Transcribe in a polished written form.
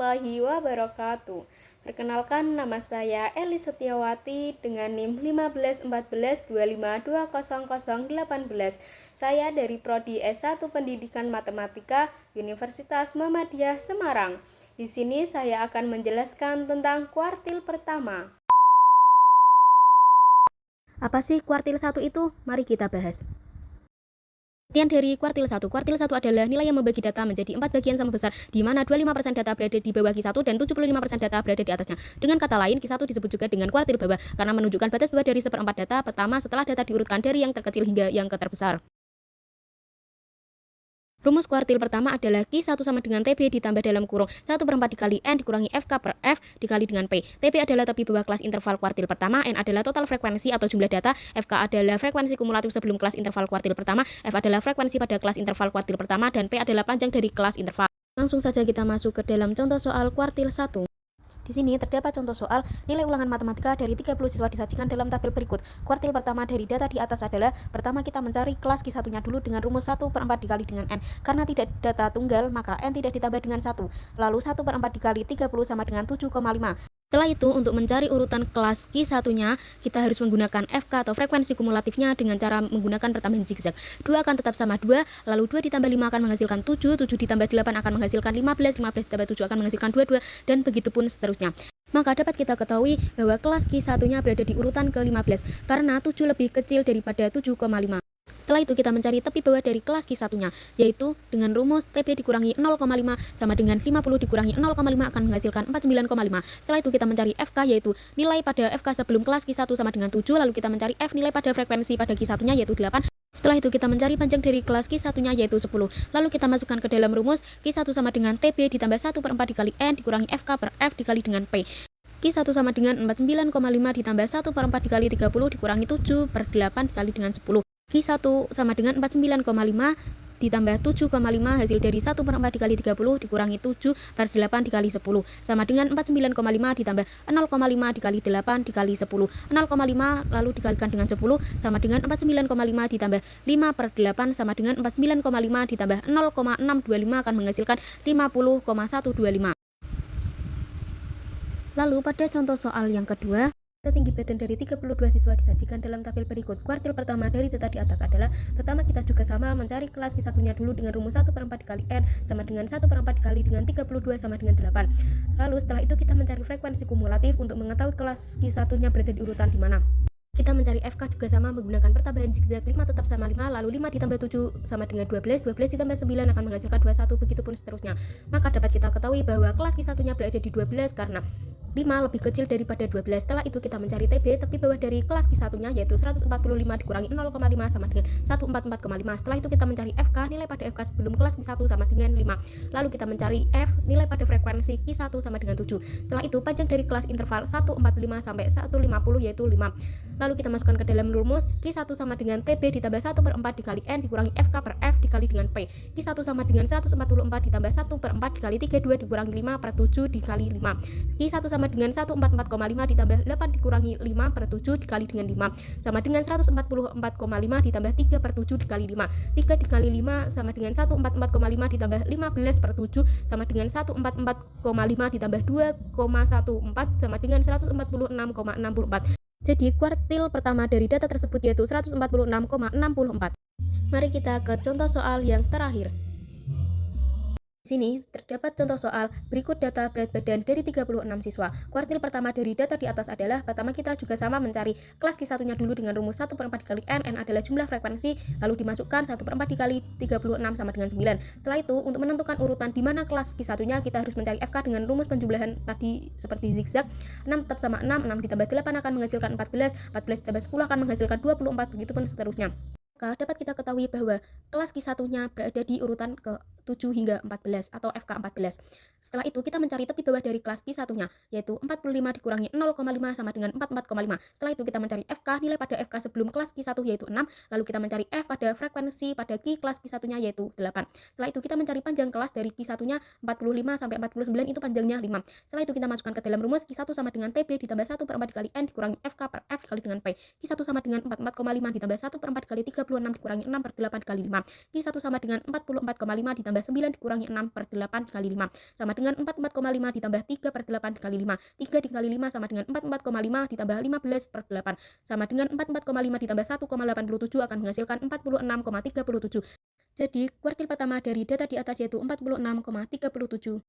warahmatullahi wabarakatuh. Perkenalkan, nama saya Eli Setiawati dengan NIM 151425200018. Saya dari Prodi S1 Pendidikan Matematika Universitas Muhammadiyah Semarang. Di sini saya akan menjelaskan tentang kuartil pertama. Apa sih kuartil 1 itu? Mari kita bahas. Pengertian dari kuartil 1. Kuartil 1 adalah nilai yang membagi data menjadi 4 bagian sama besar, di mana 25% data berada di bawah Q1 dan 75% data berada di atasnya. Dengan kata lain, Q1 disebut juga dengan kuartil bawah, karena menunjukkan batas bawah dari seperempat data pertama setelah data diurutkan dari yang terkecil hingga yang terbesar. Rumus kuartil pertama adalah Q1 sama dengan TB ditambah dalam kurung 1/4 dikali N dikurangi FK per F dikali dengan P. TB adalah tepi bawah kelas interval kuartil pertama, N adalah total frekuensi atau jumlah data, FK adalah frekuensi kumulatif sebelum kelas interval kuartil pertama, F adalah frekuensi pada kelas interval kuartil pertama, dan P adalah panjang dari kelas interval. Langsung saja kita masuk ke dalam contoh soal kuartil 1. Di sini terdapat contoh soal nilai ulangan matematika dari 30 siswa disajikan dalam tabel berikut. Kuartil pertama dari data di atas adalah, pertama kita mencari kelas Q1-nya dulu dengan rumus 1/4 dikali dengan N. Karena tidak data tunggal, maka N tidak ditambah dengan 1. Lalu 1/4 dikali 30 sama dengan 7,5. Setelah itu, untuk mencari urutan kelas Q1-nya, kita harus menggunakan FK atau frekuensi kumulatifnya dengan cara menggunakan pertambahan zigzag. 2 akan tetap sama 2, lalu 2 ditambah 5 akan menghasilkan 7, 7 ditambah 8 akan menghasilkan 15, 15 ditambah 7 akan menghasilkan 22, dan begitupun seterusnya. Maka dapat kita ketahui bahwa kelas Q1-nya berada di urutan ke-15, karena 7 lebih kecil daripada 7,5. Setelah itu kita mencari tepi bawah dari kelas Q1-nya, yaitu dengan rumus TB dikurangi 0,5 sama dengan 50 dikurangi 0,5 akan menghasilkan 49,5. Setelah itu kita mencari FK, yaitu nilai pada FK sebelum kelas Q1 sama dengan 7, lalu kita mencari F nilai pada frekuensi pada Q1-nya yaitu 8. Setelah itu kita mencari panjang dari kelas Q1-nya yaitu 10. Lalu kita masukkan ke dalam rumus Q1 sama dengan TB ditambah 1/4 dikali N dikurangi FK per F dikali dengan P. Q1 sama dengan 49,5 ditambah 1/4 dikali 30 dikurangi 7/8 dikali dengan 10. Q1 sama dengan 49,5 ditambah 7,5 hasil dari 1/4 dikali 30 dikurangi 7/8 dikali 10 sama dengan 49,5 ditambah 0,5 dikali 8 dikali 10. 0,5 lalu dikalikan dengan 10 sama dengan 49,5 ditambah 5/8 sama dengan 49,5 ditambah 0,625 akan menghasilkan 50,125. Lalu pada contoh soal yang kedua, tinggi badan dari 32 siswa disajikan dalam tabel berikut. Kuartil pertama dari data di atas adalah, pertama kita juga sama mencari kelas Q1-nya dulu dengan rumus 1/4 dikali N sama dengan 1/4 dikali dengan 32 sama dengan 8. Lalu setelah itu kita mencari frekuensi kumulatif untuk mengetahui kelas Q1-nya berada di urutan di mana. Kita mencari FK juga sama menggunakan pertambahan zigzag. 5 tetap sama 5, lalu 5 ditambah 7 sama dengan 12, 12 ditambah 9 akan menghasilkan 21, begitupun seterusnya. Maka dapat kita ketahui bahwa kelas Q1-nya berada di 12 karena 5 lebih kecil daripada 12. Setelah itu kita mencari TB, tepi bawah dari kelas Q1-nya yaitu 145 dikurangi 0,5 sama dengan 144,5. Setelah itu kita mencari FK, nilai pada FK sebelum kelas Q1 sama dengan 5. Lalu kita mencari F, nilai pada frekuensi Q1 sama dengan 7. Setelah itu panjang dari kelas interval 145 sampai 150 yaitu 5. Lalu kita masukkan ke dalam rumus Q1 sama dengan TB ditambah 1/4 dikali N dikurangi FK per F dikali dengan P. Q1 sama dengan 144 ditambah 1/4 dikali 32 dikurangi 5/7 dikali 5. Q1 sama dengan 144,5 ditambah 8 dikurangi 5/7 dikali dengan 5 sama dengan 144,5 ditambah 3/7 dikali 5. 3 dikali 5 sama dengan 144,5 ditambah 15/7 sama dengan 144,5 ditambah 2,14 sama dengan 146,64. Jadi kuartil pertama dari data tersebut yaitu 146,64. Mari kita ke contoh soal yang terakhir. Di sini terdapat contoh soal berikut data berat badan dari 36 siswa. Kuartil pertama dari data di atas adalah, pertama kita juga sama mencari kelas Q1-nya dulu dengan rumus 1/4 dikali N. N adalah jumlah frekuensi, lalu dimasukkan 1/4 dikali 36 sama dengan 9. Setelah itu untuk menentukan urutan di mana kelas Q1-nya kita harus mencari FK dengan rumus penjumlahan tadi seperti zigzag. 6 tetap sama 6, 6 ditambah 8 akan menghasilkan 14, 14 ditambah 10 akan menghasilkan 24, begitupun seterusnya. Maka dapat kita ketahui bahwa kelas Q1-nya berada di urutan ke-7 hingga 14 atau FK 14. Setelah itu kita mencari tepi bawah dari kelas Q1-nya yaitu 45 dikurangi 0,5 sama dengan 44,5. Setelah itu kita mencari FK, nilai pada FK sebelum kelas Q1 yaitu 6, lalu kita mencari F pada frekuensi pada Q kelas Q1-nya yaitu 8. Setelah itu kita mencari panjang kelas dari Q1-nya 45 sampai 49 itu panjangnya 5. Setelah itu kita masukkan ke dalam rumus Q1 sama dengan TB ditambah 1/4 dikali N dikurangi FK per F dikali dengan P. Q1 sama dengan 44,5 ditambah 1/4 dikali 36 dikurangi 6/8 dikali 5. Q1 sama dengan 44,5 ditambah ditambah 9 dikurangi 6 per 8 dikali 5 sama dengan 44,5 ditambah 3 per 8 dikali 5. 3 dikali 5 sama dengan 44,5 ditambah 15 per 8 sama dengan 44,5 ditambah 1,87 akan menghasilkan 46,37. Jadi kuartil pertama dari data di atas yaitu 46,37.